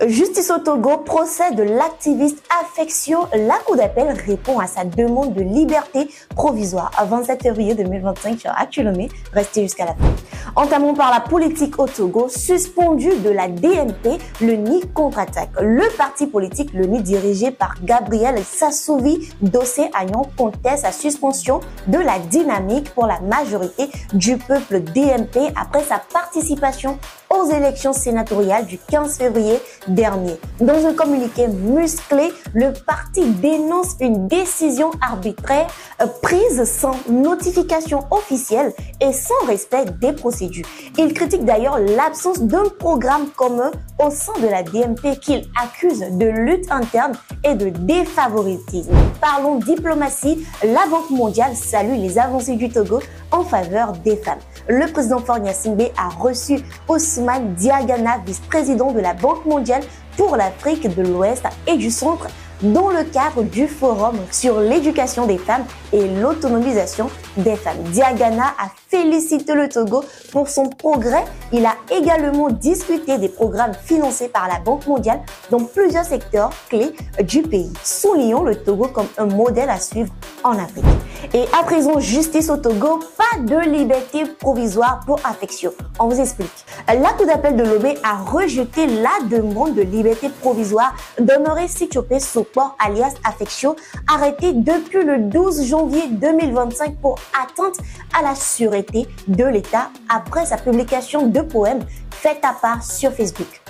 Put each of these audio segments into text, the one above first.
Justice au Togo, procès de l'activiste Affection. La Cour d'appel répond à sa demande de liberté provisoire. À 27 février 2025 sur Actulomé, restez jusqu'à la fin. Entamons par la politique au Togo, suspendu de la DMP, le NI contre-attaque. Le parti politique, le NI dirigé par Gabriel Sassouvi Dossé Agnon, conteste la suspension de la dynamique pour la majorité du peuple DMP après sa participation aux élections sénatoriales du 15 février dernier. Dans un communiqué musclé, le parti dénonce une décision arbitraire prise sans notification officielle et sans respect des procédures. Il critique d'ailleurs l'absence d'un programme commun au sein de la DMP qu'il accuse de lutte interne et de défavoritisme. Parlons diplomatie. La Banque mondiale salue les avancées du Togo en faveur des femmes. Le président Faure Gnassingbé a reçu Ousmane Diagana, vice-président de la Banque mondiale pour l'Afrique de l'Ouest et du Centre, dans le cadre du forum sur l'éducation des femmes et l'autonomisation des femmes. Diagana a félicité le Togo pour son progrès. Il a également discuté des programmes financés par la Banque mondiale dans plusieurs secteurs clés du pays, soulignant le Togo comme un modèle à suivre en Afrique. Et à présent, justice au Togo, pas de liberté provisoire pour Affection. On vous explique. La Cour d'appel de Lomé a rejeté la demande de liberté provisoire d'Honoré Sichopé Sopor alias Affection, arrêté depuis le 12 janvier 2025 pour atteinte à la sûreté de l'État après sa publication de poèmes faits à part sur Facebook.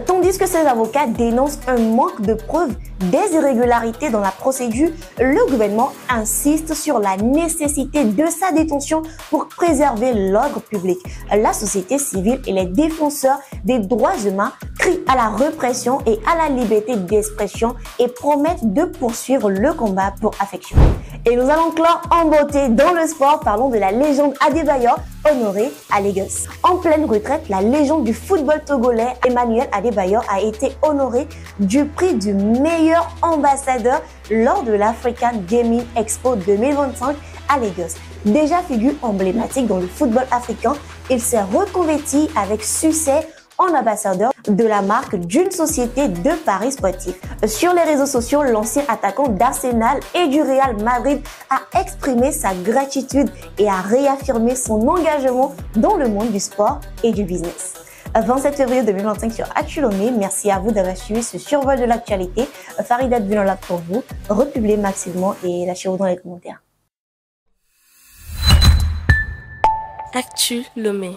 Tandis que ses avocats dénoncent un manque de preuves des irrégularités dans la procédure, le gouvernement insiste sur la nécessité de sa détention pour préserver l'ordre public. La société civile et les défenseurs des droits humains crient à la répression et à la liberté d'expression et promettent de poursuivre le combat pour Affection. Et nous allons clore en beauté dans le sport. Parlons de la légende Adebayor, honoré à Lagos. En pleine retraite, la légende du football togolais Emmanuel Adebayor a été honoré du prix du meilleur ambassadeur lors de l'African Gaming Expo 2025 à Lagos. Déjà figure emblématique dans le football africain, il s'est reconverti avec succès en ambassadeur de la marque d'une société de paris sportifs. Sur les réseaux sociaux, l'ancien attaquant d'Arsenal et du Real Madrid a exprimé sa gratitude et a réaffirmé son engagement dans le monde du sport et du business. 27 février 2025 sur Actulomé. Merci à vous d'avoir suivi ce survol de l'actualité. Farida Bunala pour vous. Republiez massivement et lâchez-vous dans les commentaires. Actulomé.